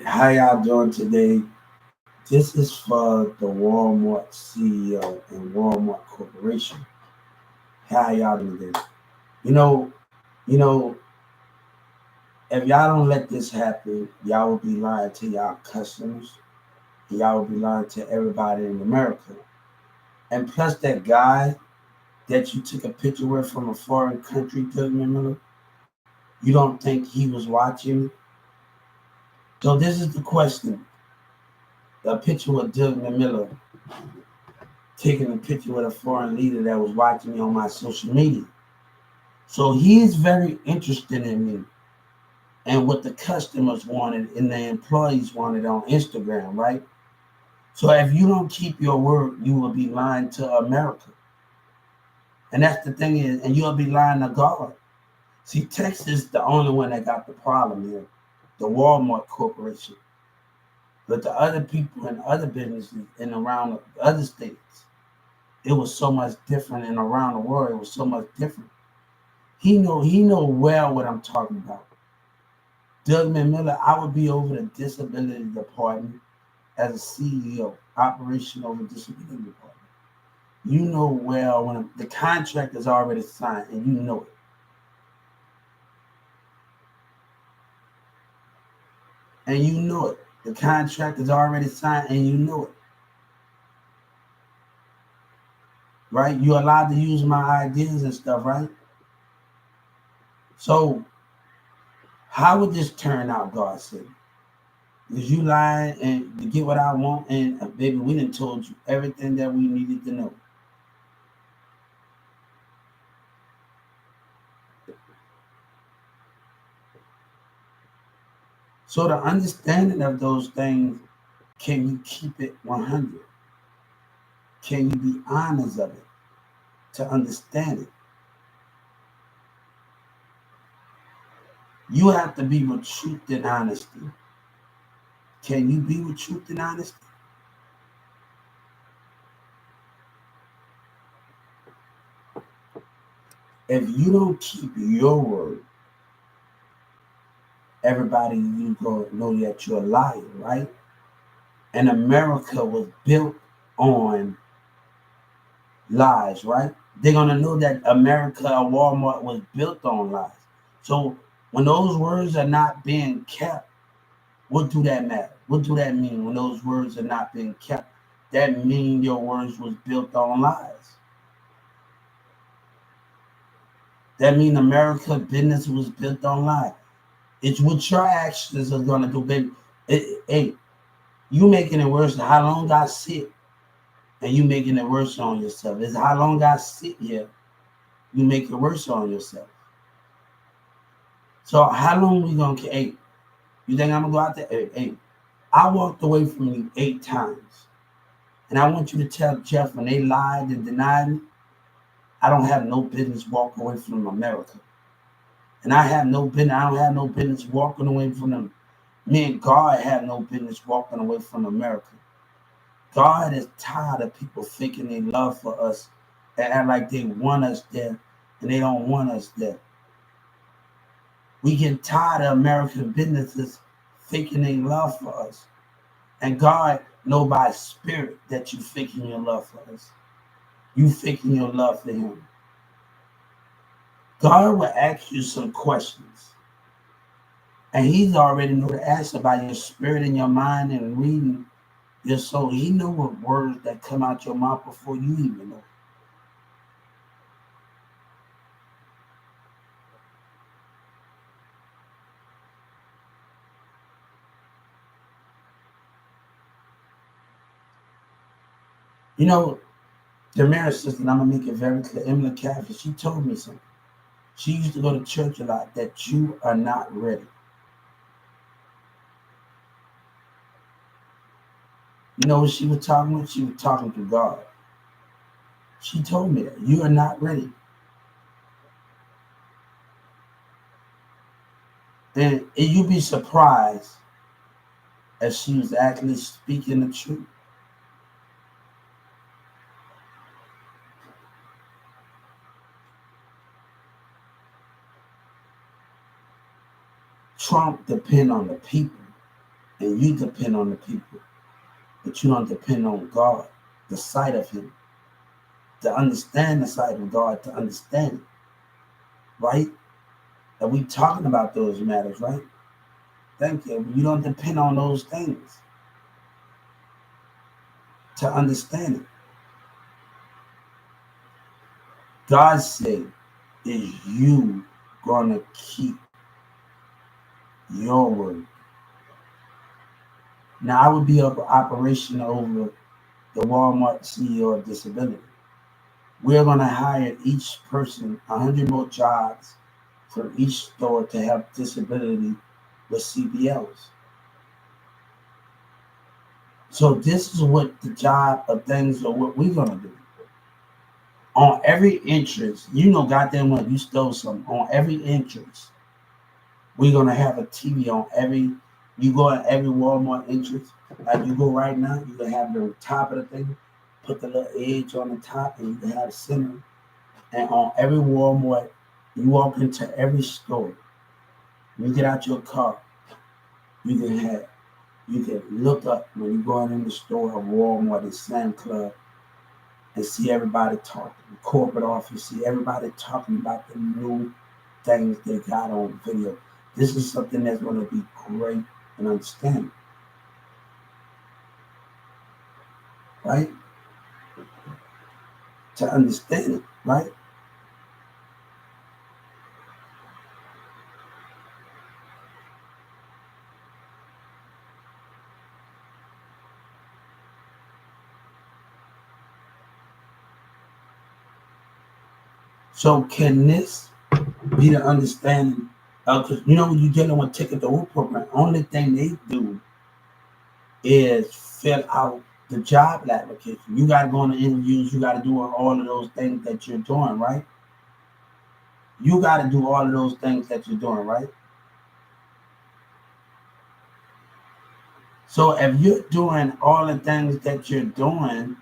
How y'all doing today? This is for the Walmart CEO and Walmart Corporation. How y'all doing today? You know, you know, if y'all don't let this happen, y'all will be lying to y'all customers. Y'all will be lying to everybody in America. And plus, that guy that you took a picture with from a foreign country, Doug Miller, you don't think he was watching? So this is the question: a picture with Doug Miller taking a picture with a foreign leader that was watching me on my social media. So he's very interested in me and what the customers wanted and the employees wanted on Instagram, right? So if you don't keep your word, you will be lying to America. And that's the thing is, and you'll be lying to God. See, Texas is the only one that got the problem here, the Walmart Corporation. But the other people and other businesses in around the other states, it was so much different, and around the world, it was so much different. He know well what I'm talking about. Doug Miller, I would be over the disability department as a CEO, operation over disability department. You know well when the contract is already signed, and you know it, and you know it. The contract is already signed, and you know it, right? You're allowed to use my ideas and stuff, right? So how would this turn out, God said? Because you lying and to get what I want, and baby, we done told you everything that we needed to know. So the understanding of those things, can you keep it 100? Can you be honest of it to understand it? You have to be with truth and honesty. Can you be with truth and honesty? If you don't keep your word, everybody you go know that you're a liar, right? And America was built on lies, right? They're gonna know that America or Walmart was built on lies. So when those words are not being kept, what do that matter? What do that mean when those words are not being kept? That mean your words was built on lies. That mean America business was built on lies. It's what your actions are gonna do, baby. Hey, you making it worse than how long I sit, and you making it worse on yourself. It's how long I sit here, you make it worse on yourself. So how long we gonna? Hey, you think I'm gonna go out there? Hey, I walked away from you 8 times. And I want you to tell Jeff when they lied and denied me, I don't have no business walking away from America. And I don't have no business walking away from them. Me and God have no business walking away from America. God is tired of people thinking they love for us and act like they want us there and they don't want us there. We get tired of American businesses thinking they love for us. And God know by spirit that you faking your love for us. You faking your love for him. God will ask you some questions. And he's already know the answer by your spirit and your mind and reading your soul. He know what words that come out your mouth before you even know. You know, the marriage sister, and I'm gonna make it very clear, Emily Caffey, she told me something. She used to go to church a lot that you are not ready. You know what she was talking about? She was talking to God. She told me that you are not ready. And you'd be surprised if she was actually speaking the truth. Trump depend on the people. and you depend on the people, but you don't depend on God, the sight of him, to understand the sight of God, to understand it, right? And we talking about those matters, right? Thank you. You don't depend on those things to understand it. God said, is you gonna keep your word? Now, I would be up operation over the Walmart CEO of disability. We're gonna hire each person 100 more jobs from each store to help disability with CBLs. So this is what the job of things are what we're gonna do. On every entrance, you know goddamn well you stole something. On every entrance, we're gonna have a TV on every. You go at every Walmart entrance, like you go right now, you can have the top of the thing, put the little edge on the top, and you can have center. And on every Walmart, you walk into every store. You get out your car, you can look up when you're going in the store of Walmart and Sam Club and see everybody talking. The corporate office, see everybody talking about the new things they got on video. This is something that's going to be great and understanding, right? To understand it, right? So can this be the understanding? Because you know when you're dealing with Ticket to Work program, only thing they do is fill out the job application. You got to go on the interviews. You got to do all of those things that you're doing, right? You got to do all of those things that you're doing, right? So if you're doing all the things that you're doing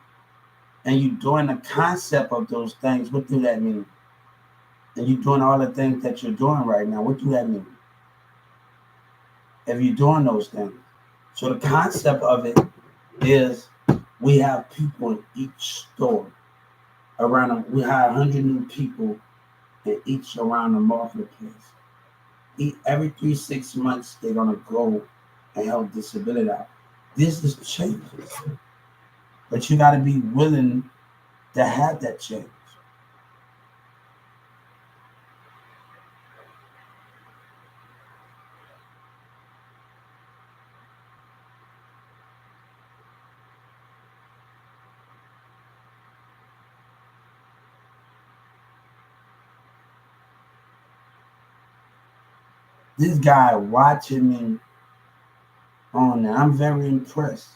and you're doing the concept of those things, what do that mean? And you're doing all the things that you're doing right now, what do that mean? If you're doing those things. So the concept of it is we have people in each store around, we hire 100 new people in each around the marketplace. Every 3-6 months, they're going to go and help disability out. This is change. But you got to be willing to have that change. This guy watching me on there, I'm very impressed.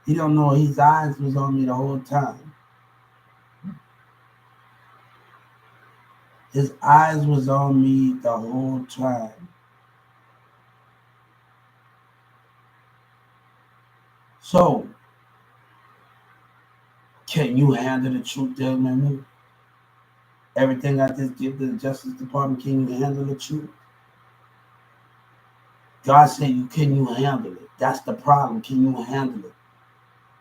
He don't know his eyes was on me the whole time. His eyes was on me the whole time. So, can you handle the truth there, man? Everything I just give to the Justice Department, can you handle the truth? God said, can you handle it? That's the problem. Can you handle it?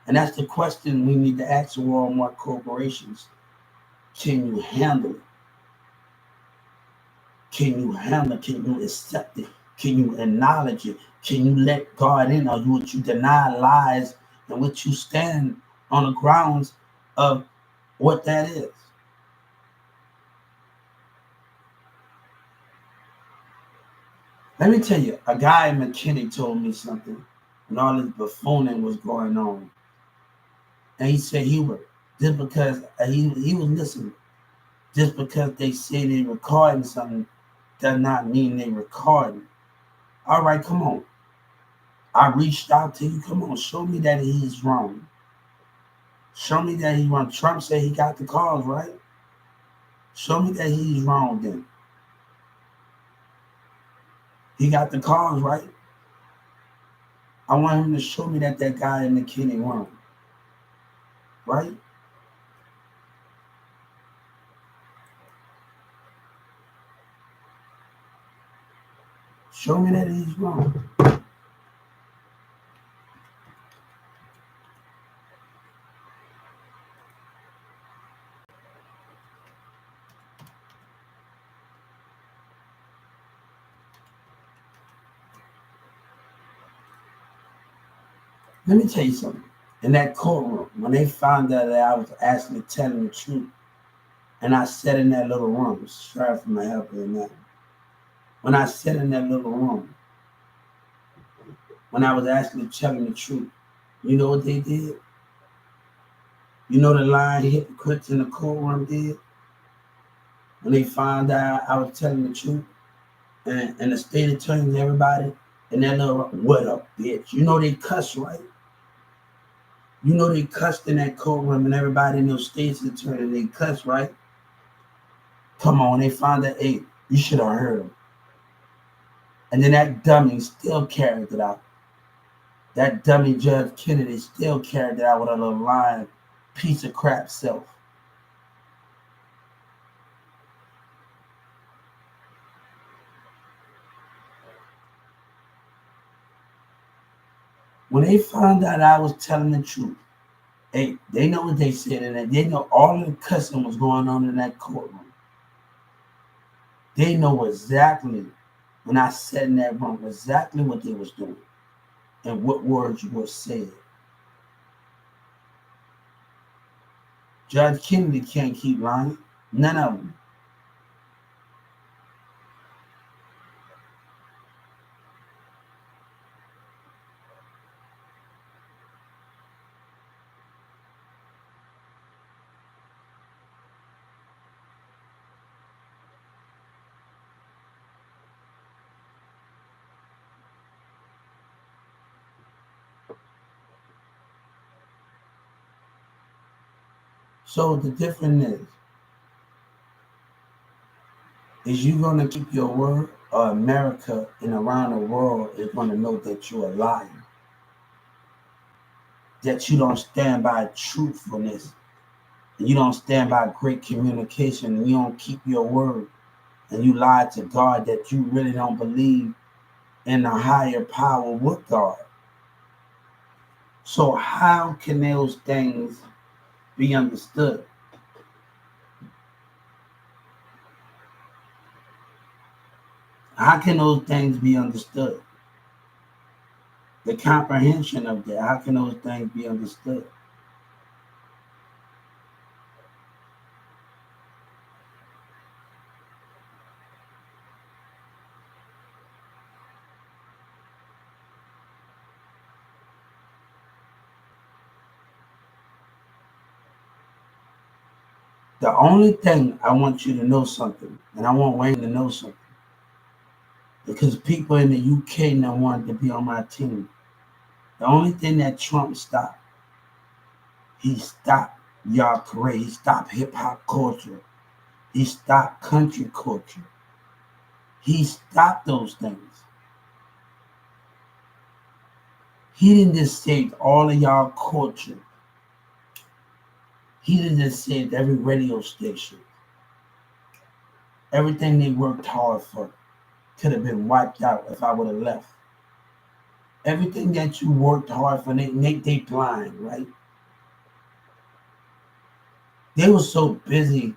And that's the question we need to ask Walmart corporations. Can you handle it? Can you handle it? Can you accept it? Can you acknowledge it? Can you let God in? Or would you deny lies and would you stand on the grounds of what that is? Let me tell you, a guy in McKinney told me something when all this buffooning was going on. And he said, Hubert, just because he was listening, just because they say they recording something does not mean they recording. All right, come on. I reached out to you. Come on, show me that he's wrong. Show me that he's wrong. Trump said he got the calls, right? Show me that he's wrong then. He got the calls, right? I want him to show me that guy in the McKinney wrong. Right? Show me that he's wrong. Let me tell you something. In that courtroom, when they found out that I was actually telling the truth, and I sat in that little room, sorry for my help in that. When I sat in that little room, when I was actually telling the truth, you know what they did? You know the line hypocrites in the courtroom did? When they found out I was telling the truth, and the state attorney and everybody, and that little, what a bitch. You know they cuss, right? You know they cussed in that courtroom, and everybody in those states attorney, they cuss, right? Come on, they found that, hey, you should have heard them. And then that dummy still carried it out. That dummy Judge Kennedy still carried it out with a little lying piece of crap self. When they found out I was telling the truth, hey, they know what they said, and they know all of the cussing was going on in that courtroom. They know exactly, when I sat in that room, exactly what they was doing and what words were said. Judge Kennedy can't keep lying. None of them. So the difference is you going to keep your word, or America and around the world is going to know that you're a liar, that you don't stand by truthfulness, and you don't stand by great communication, and you don't keep your word, and you lie to God that you really don't believe in a higher power with God. So how can those things be understood? How can those things be understood? The comprehension of that, how can those things be understood? The only thing I want you to know something, and I want Wayne to know something, because people in the UK now wanted to be on my team. The only thing that Trump stopped, he stopped y'all parade, he stopped hip hop culture, he stopped country culture, he stopped those things. He didn't just save all of y'all culture. He didn't just save every radio station. Everything they worked hard for could have been wiped out if I would have left. Everything that you worked hard for, they blind, right? They were so busy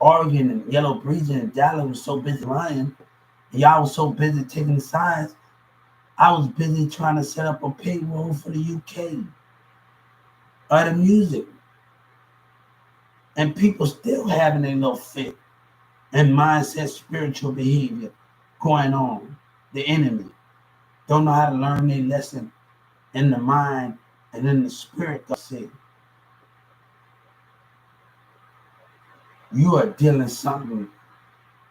arguing, and Yellow Breezy and Dallas was so busy lying, and y'all was so busy taking sides. I was busy trying to set up a payroll for the UK or the music. And people still having a little fit and mindset, spiritual behavior going on. The enemy don't know how to learn their lesson in the mind and in the spirit. God said, you are dealing something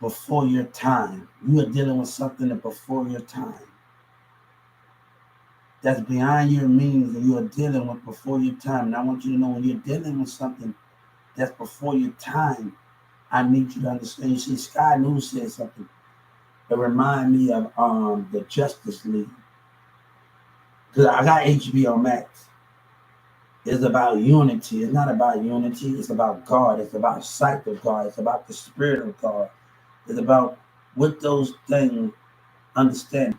before your time. You are dealing with something that before your time. That's beyond your means, and you are dealing with before your time. And I want you to know, when you're dealing with something that's before your time, I need you to understand. You see, Sky News said something that remind me of the Justice League. Because I got HBO Max. It's about unity. It's not about unity. It's about God. It's about sight of God. It's about the spirit of God. It's about what those things understand.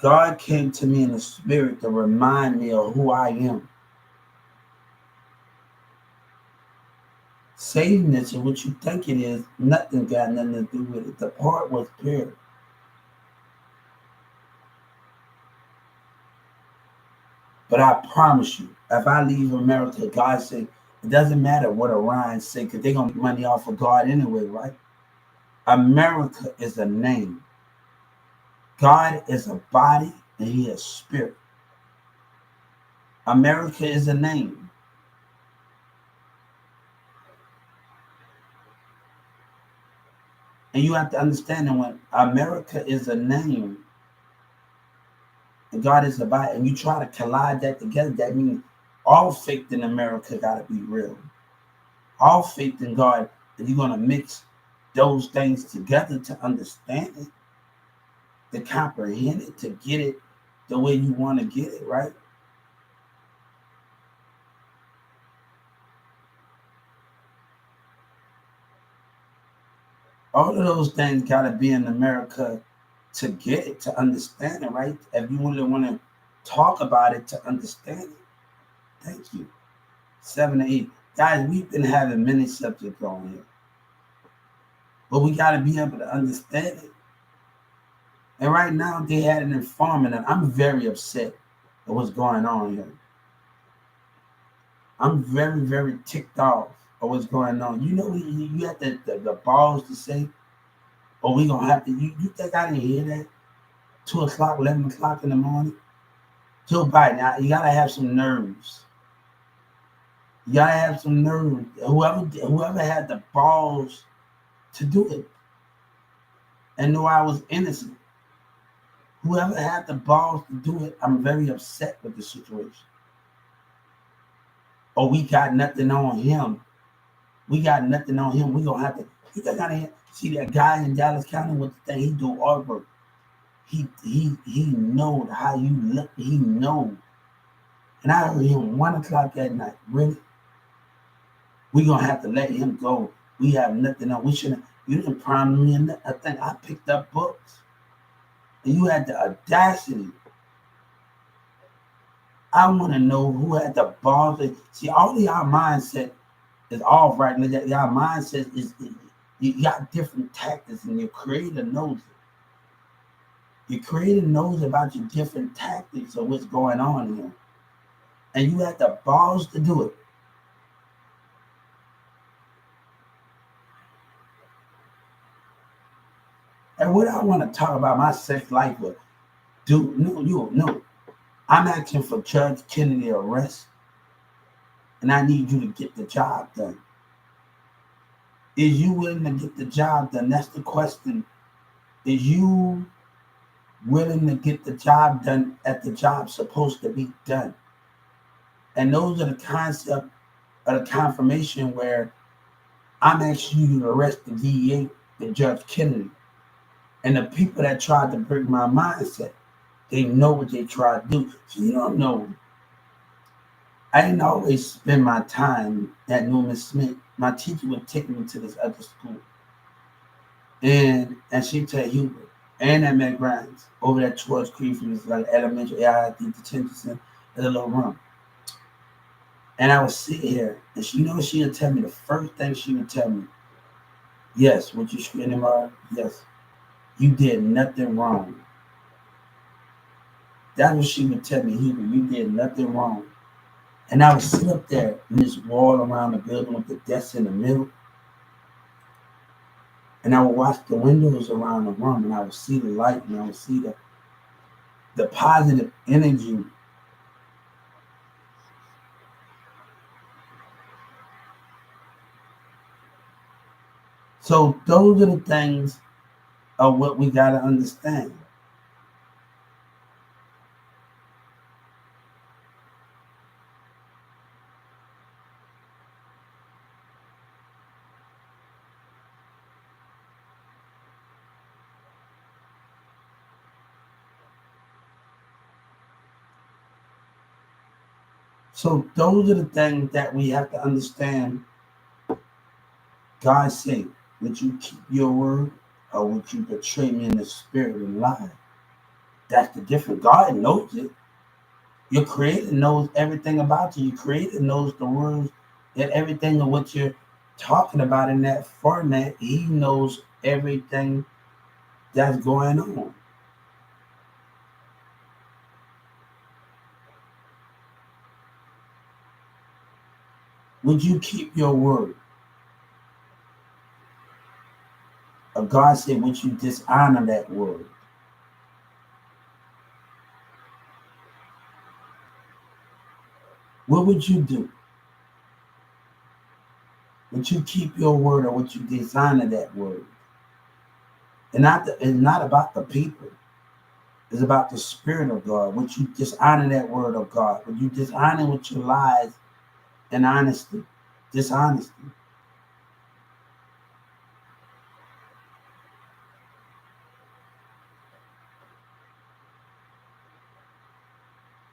God came to me in the spirit to remind me of who I am. Satan is what you think it is. Nothing got nothing to do with it. The part was pure. But I promise you, if I leave America, God said, it doesn't matter what Orion say, because they're going to make money off of God anyway, right? America is a name. God is a body, and he is spirit. America is a name. And you have to understand that when America is a name, and God is a body, and you try to collide that together, that means all faith in America got to be real. All faith in God, and you're going to mix those things together to understand it, to comprehend it, to get it the way you want to get it, right? All of those things got to be in America to get it, to understand it, right? If you really want to talk about it, to understand it. Thank you. 7 to 8. Guys, we've been having many subjects on here, but we got to be able to understand it. And right now, they had an informant, and I'm very upset at what's going on here. I'm very, very ticked off at what's going on. You know, you had the balls to say, oh, we going to have to, you think I didn't hear that? 2 o'clock, 11 o'clock in the morning? Joe Biden, now, you got to have some nerves. You got to have some nerves. Whoever had the balls to do it and knew I was innocent, whoever had the balls to do it, I'm very upset with the situation. Oh, we got nothing on him. We got nothing on him. We gonna have to. You gotta see that guy in Dallas County with the thing. He do all work. He know how you look. He know. And I heard him 1 o'clock at night. Really? We gonna have to let him go. We have nothing on. We shouldn't. You didn't prime me in I think I picked up books, and you had the audacity. I want to know who had the balls. See, all of y'all mindset is off right now. Y'all mindset is you got different tactics, and your creator knows it. Your creator knows about your different tactics of what's going on here, and you had the balls to do it. And what I want to talk about my sex life with, no. I'm asking for Judge Kennedy arrest, and I need you to get the job done. Is you willing to get the job done? That's the question. Is you willing to get the job done at the job supposed to be done? And those are the concept of the confirmation where I'm asking you to arrest the DEA, the Judge Kennedy, and the people that tried to break my mindset. They know what they try to do. So you don't know. I didn't always spend my time at Newman Smith. My teacher would take me to this other school. And she'd tell Hubert, and at McGrath's, over there towards Creeford, it's like elementary AID detention center, in a little room. And I would sit here, and she would tell me, the first thing she would tell me, yes, what you screaming about? Yes, you did nothing wrong. That's what she would tell me, Hubert, you did nothing wrong. And I would sit up there in this wall around the building with the desk in the middle. And I would watch the windows around the room, and I would see the light, and I would see the positive energy. So those are the things of what we got to understand. So those are the things that we have to understand. God said, would you keep your word, or would you betray me in the spirit and lie? That's the difference. God knows it. Your creator knows everything about you. Your creator knows the words and everything of what you're talking about in that format. He knows everything that's going on. Would you keep your word? Or God said, would you dishonor that word? What would you do? Would you keep your word or would you dishonor that word? And it's not about the people. It's about the Spirit of God. Would you dishonor that word of God? Would you dishonor with your lies and honesty? Dishonesty.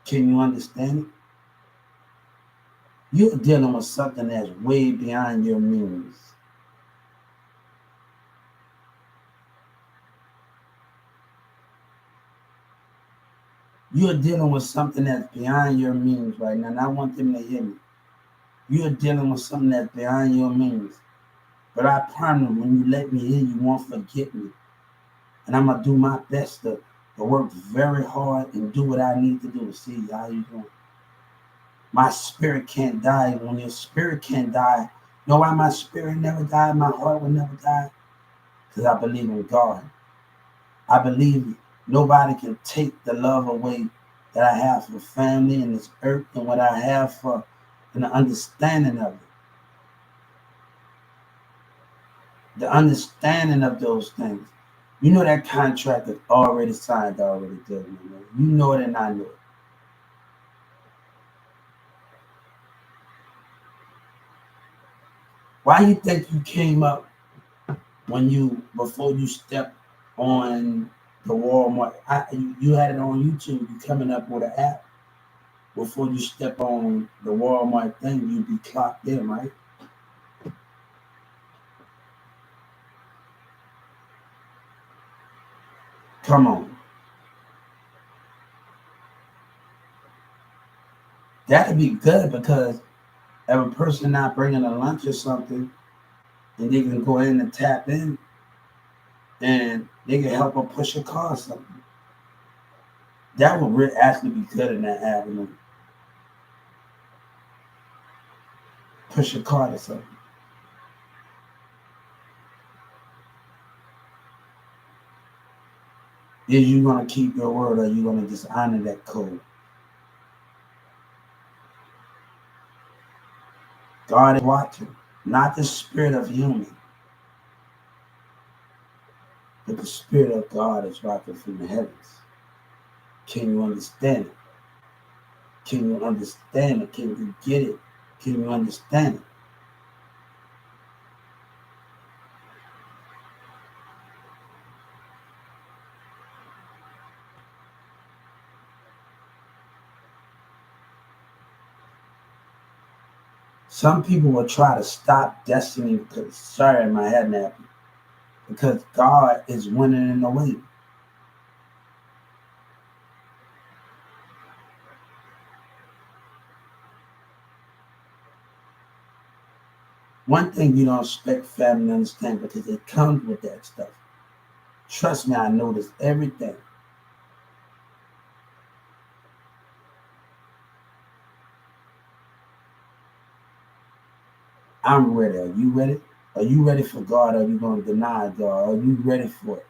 Can you understand it? You're dealing with something that's way beyond your means. You're dealing with something that's beyond your means right now, and I want them to hear me. You're dealing with something that's beyond your means. But I promise when you let me in, you won't forget me. And I'm going to do my best to work very hard and do what I need to do. See, how you doing? My spirit can't die. When your spirit can't die, you know why my spirit never died? My heart will never die? Because I believe in God. I believe nobody can take the love away that I have for family and this earth and what I have for and the understanding of it. The understanding of those things. You know that contract is already signed, already done. You know it and I know it. Why you think you came up before you stepped on the Walmart? You had it on YouTube. You coming up with an app before you step on the Walmart thing. You be clocked in, right? Come on. That'd be good because if a person not bringing a lunch or something, and they can go in and tap in, and they can help them push a car or something. That would really actually be good in that avenue. Push a car or something. Is you gonna keep your word or are you gonna dishonor that code? God is watching, not the spirit of human, but the spirit of God is watching from the heavens. Can you understand it? Can you understand it? Can you get it? Can you understand it? Some people will try to stop destiny because sorry, my head nappy. Because God is winning in the way. One thing you don't expect family to understand because it comes with that stuff. Trust me, I notice everything. I'm ready. Are you ready? Are you ready for God? Or are you going to deny God? Are you ready for it?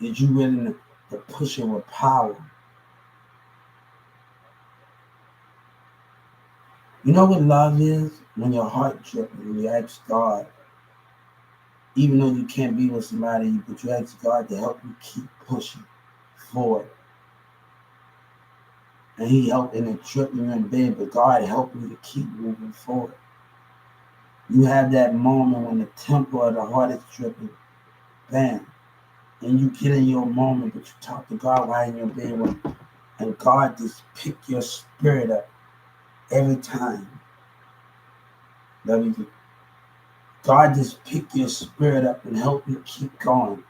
Is you ready to push it with power? You know what love is? When your heart dripping, when you ask God, even though you can't be with somebody, but you ask God to help you keep pushing forward. And He helped in the trip you in bed, but God helped you to keep moving forward. You have that moment when the tempo of the heart is dripping, bam, and you get in your moment, but you talk to God while in your bed, and God just pick your spirit up every time. Love you. God just pick your spirit up and help you keep going.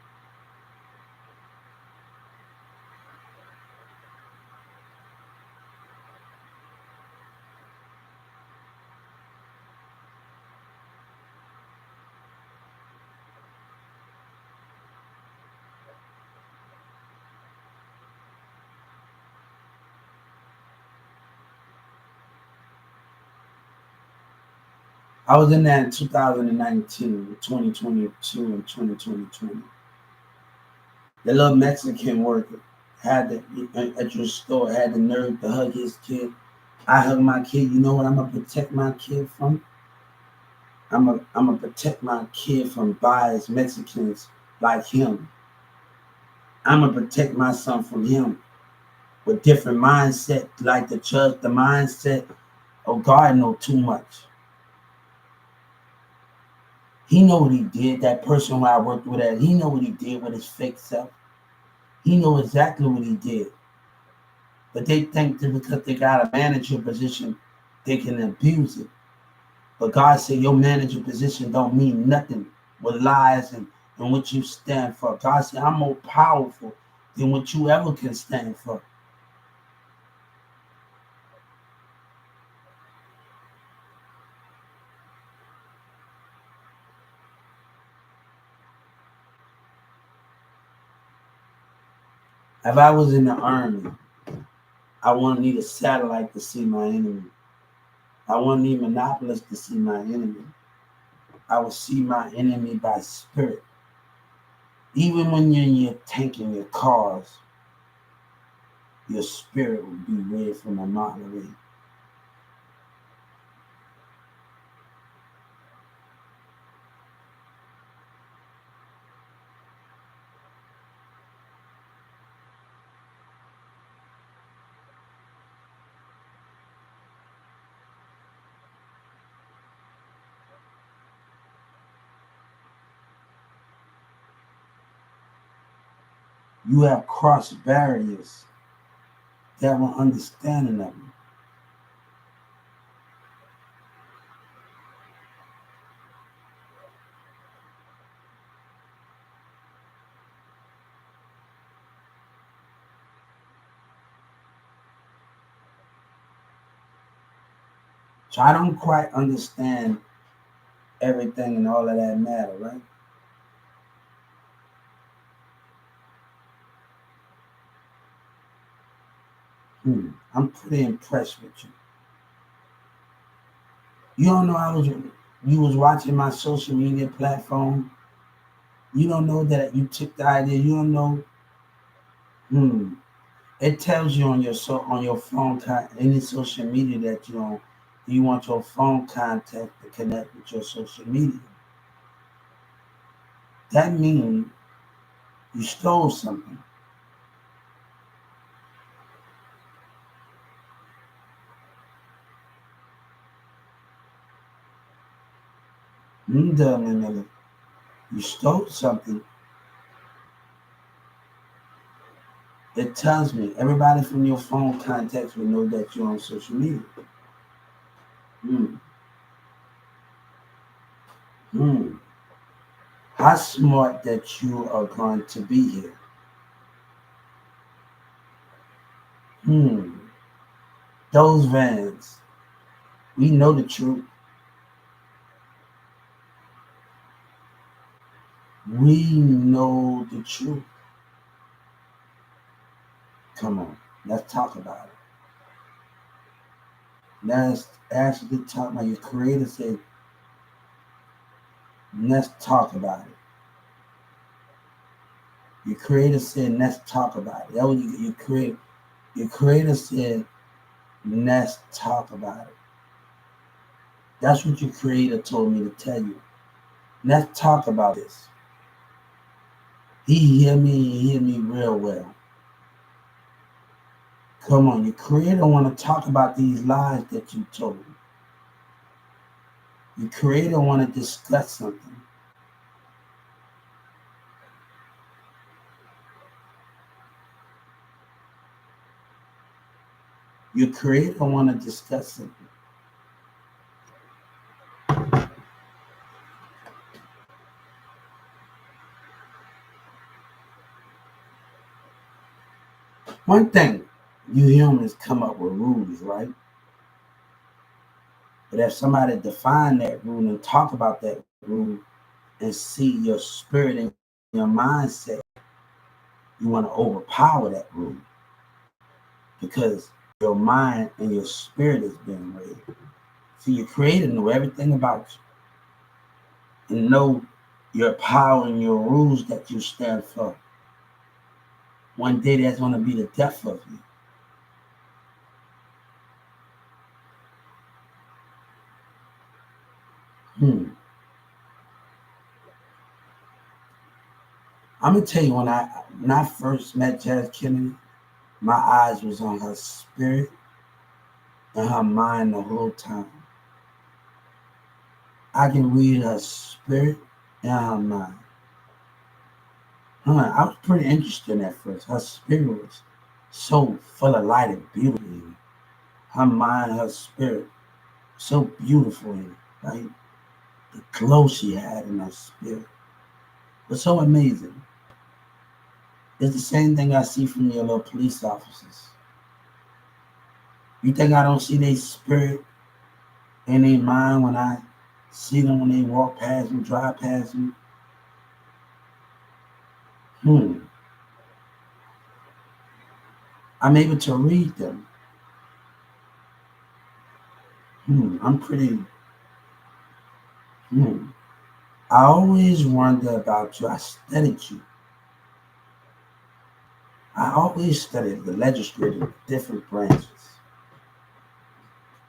I was in that in 2019, 2022, and 2020. The little Mexican worker had at your store had the nerve to hug his kid. I hug my kid. You know what I'm gonna protect my kid from? I'm gonna protect my kid from biased Mexicans like him. I'm gonna protect my son from him with different mindset, like the church, the mindset. Oh, God know too much. He know what he did. That person who I worked with, he know what he did with his fake self. He know exactly what he did. But they think that because they got a manager position, they can abuse it. But God said your manager position don't mean nothing with lies and what you stand for. God said, I'm more powerful than what you ever can stand for. If I was in the army, I wouldn't need a satellite to see my enemy. I wouldn't need monopolists to see my enemy. I will see my enemy by spirit. Even when you're in your tank in your cars, your spirit will be ready from the motley. You have crossed barriers that were understanding of you. So I don't quite understand everything and all of that matter, right? I'm pretty impressed with you. You don't know you was watching my social media platform. You don't know that you took the idea. You don't know. Hmm. It tells you on your phone any social media that you on. You want your phone contact to connect with your social media. That means you stole something. You stole something. It tells me everybody from your phone contacts will know that you're on social media. Hmm. Hmm. How smart that you are going to be here. Hmm. Those vans. We know the truth. We know the truth. Come on. Let's talk about it. Let's actually talk about your creator said, let's talk about it. Your creator said, let's talk about it. That was your creator said, let's talk about it. That's what your creator told me to tell you. Let's talk about this. He hear me real well. Come on, your creator want to talk about these lies that you told. Your creator want to discuss something. Your creator want to discuss something. One thing, you humans come up with rules, right? But if somebody define that rule and talk about that rule and see your spirit and your mindset, you want to overpower that rule because your mind and your spirit is being raised. So your creator know everything about you and know your power and your rules that you stand for. One day that's going to be the death of you. I'm gonna tell you when I first met Jazz Kennedy, my eyes was on her spirit and her mind the whole time. I can read her spirit and her mind. I was pretty interested at first. Her spirit was so full of light and beauty. Her mind, her spirit, so beautiful in it, right? The glow she had in her spirit was so amazing. It's the same thing I see from your little police officers. You think I don't see their spirit in their mind when I see them when they walk past me, drive past me? I'm able to read them. I'm pretty. I always wonder about you. I studied you. I always studied the legislative, different branches.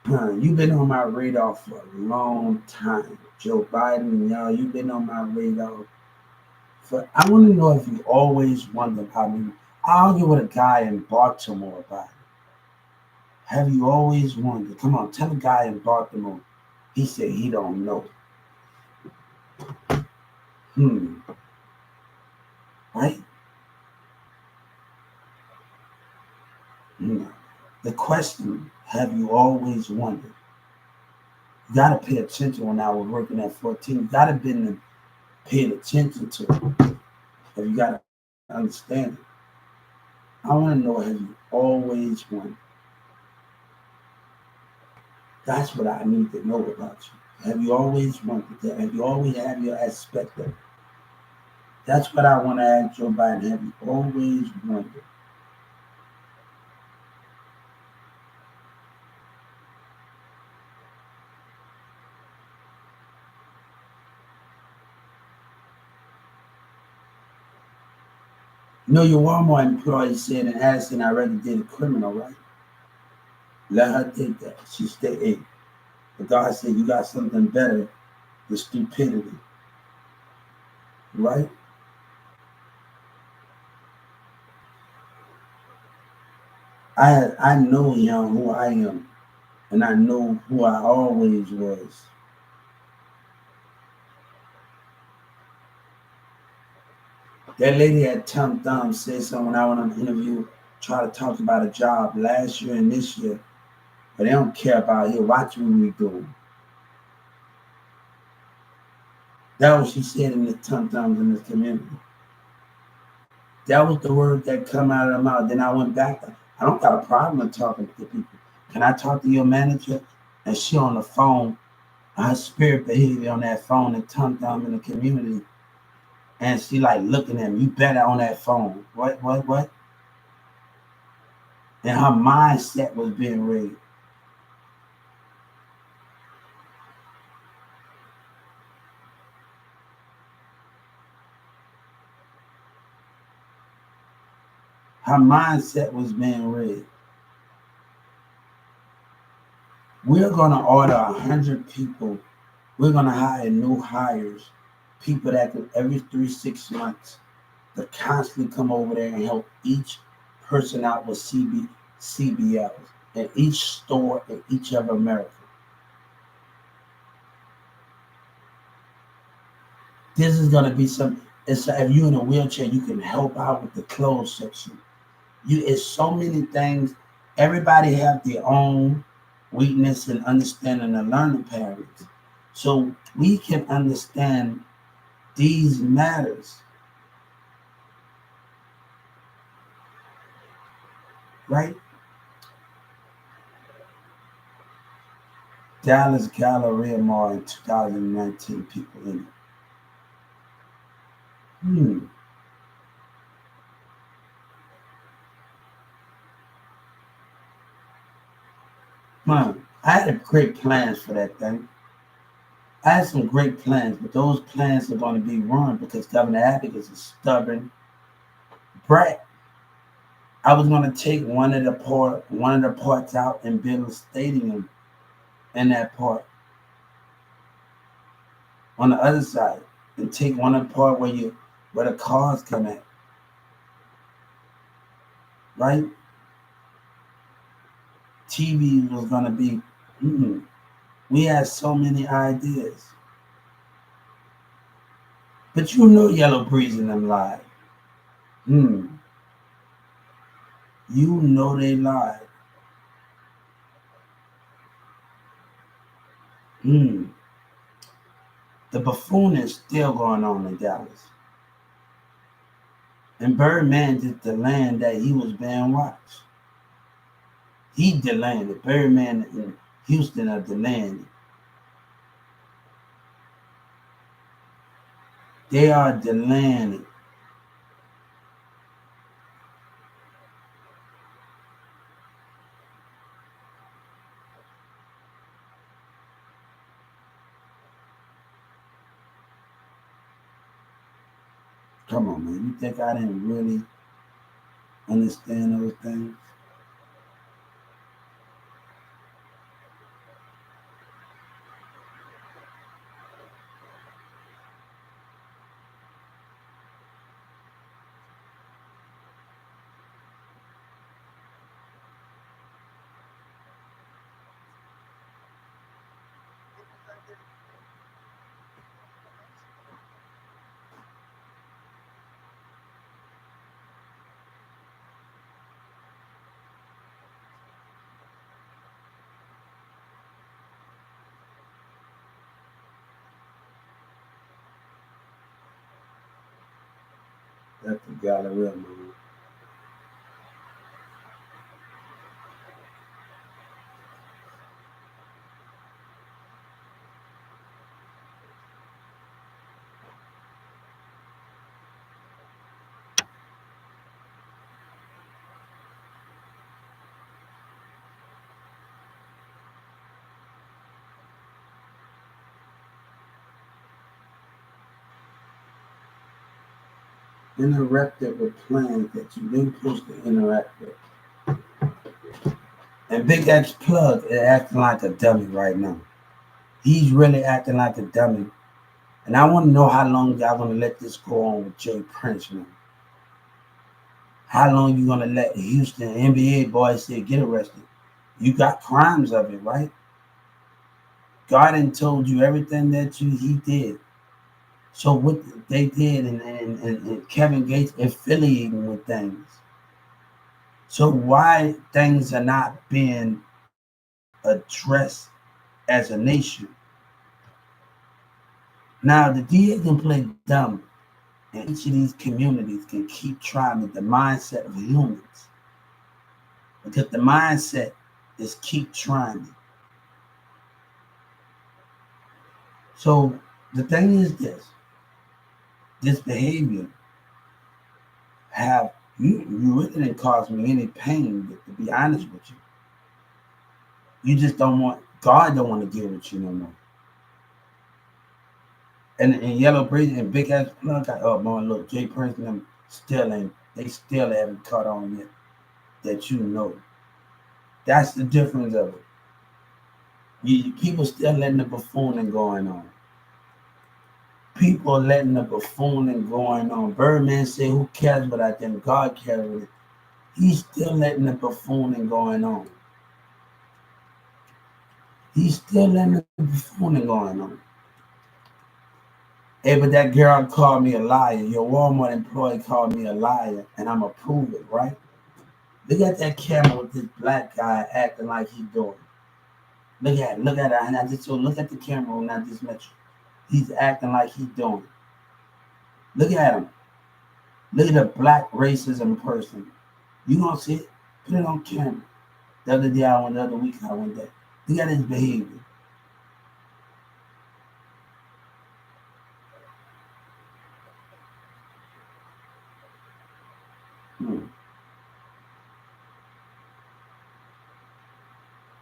You've been on my radar for a long time. Joe Biden, y'all, you've been on my radar for. I want to know if you always wonder about me. I argue with a guy in Baltimore about it. Have you always wondered? Come on, tell a guy in Baltimore. He said he don't know. Right? The question, have you always wondered? You gotta pay attention when I was working at 14. You gotta been paying attention to it. Have you gotta understand it? I wanna know, have you always wondered? That's what I need to know about you. Have you always wondered that? Have you always had your aspect of it? That's what I want to ask Joe Biden. Have you always wondered? You know, your Walmart employee said in Addison, I rather did a criminal, right? Let her think that. She stayed. But God said, you got something better than stupidity, right? I know who I am, and I know who I always was. That lady at Tom Thumb said something when I went on an interview, try to talk about a job last year and this year, but they don't care about it. Watch what we do. That was what she said in the Tom Thumbs in the community. That was the word that come out of her mouth. Then I went back. I don't got a problem with talking to people. Can I talk to your manager? And she on the phone, her spirit behavior on that phone and Tom Thumb in the community. And she like looking at me, you better on that phone. What? And her mindset was being read. Her mindset was being read. We're gonna order 100 people. We're gonna hire new hires, people that could every 3-6 months to constantly come over there and help each person out with CBLs in each store in each of America. This is gonna be some. It's if you're in a wheelchair, you can help out with the clothes section. It's so many things. Everybody have their own weakness and understanding and learning patterns. So we can understand these matters, right? Dallas Galleria Mall in 2019, people in it. I had great plans for that thing. I had some great plans, but those plans are going to be ruined because Governor Abbott is a stubborn brat. I was going to take one of the parts out and build a stadium in that part on the other side, and take one of the part where the cars come at, right? TV was going to be. We had so many ideas, but Yellow Breeze and them lied. They lied. The buffoon is still going on in Dallas. And Birdman did the land that he was being watched. He delanded. Birdman in Houston are delanded. They are delanded. Come on, man. You think I didn't really understand those things? That's the Galleria, man. Interacted with plans that you didn't supposed to interact with. And Big X Plug is acting like a dummy right now. He's really acting like a dummy. And I want to know how long y'all going to let this go on with Jay Prince now. How long you going to let Houston NBA boys say get arrested? You got crimes of it, right? God told you everything that he did. So what they did and Kevin Gates affiliating with things. So why things are not being addressed as a nation? Now the DA can play dumb, and each of these communities can keep trying with the mindset of humans, because the mindset is keep trying. So the thing is this behavior you really didn't cause me any pain, but to be honest with you. You just God don't want to deal with you no more. And Yellow Breeze and Big Ass Plug got up on look, Jay Prince and them they still haven't caught on yet that. That's the difference of it. People still letting the buffooning going on. People letting the buffooning going on. Birdman said, who cares what I think? God cares with it. He's still letting the buffooning going on. He's still letting the buffooning going on. Hey, but that girl called me a liar. Your Walmart employee called me a liar, and I'm going to prove it, right? Look at that camera with this black guy acting like he's doing. Look at it. And I just told look at the camera when I just met you. He's acting like he's doing. Look at him. Look at the black racism person. You gonna see it? Put it on camera. The other week I went there. Look at his behavior.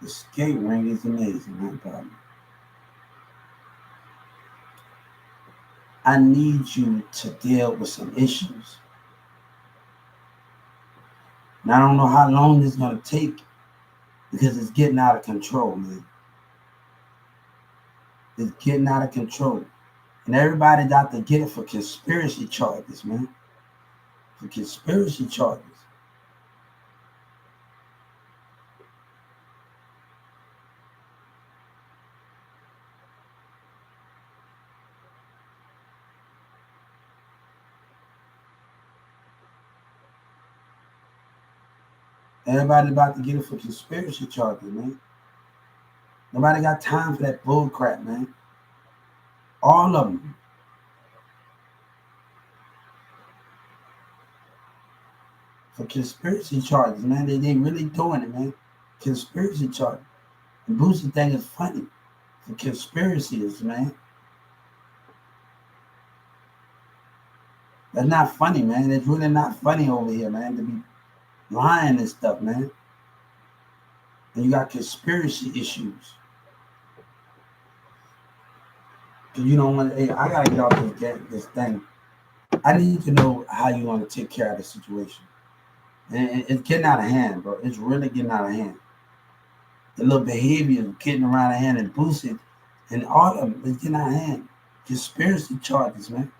The skate ring is amazing, my brother. I need you to deal with some issues. And I don't know how long this is going to take because it's getting out of control, man. It's getting out of control. And everybody's out to get it for conspiracy charges, man. For conspiracy charges. Everybody about to get it for conspiracy charges, man. Nobody got time for that bull crap, man. All of them. For conspiracy charges, man. They really doing it, man. Conspiracy charges. The Boosie thing is funny. For conspiracies, man. That's not funny, man. It's really not funny over here, man, to be lying and stuff, man. And you got conspiracy issues. Cause you don't want to. Hey, I gotta get off this thing. I need to know how you want to take care of the situation. And it's getting out of hand, bro. It's really getting out of hand. The little behavior is getting around of hand and boosted, and all of them is getting out of hand. Conspiracy charges, man.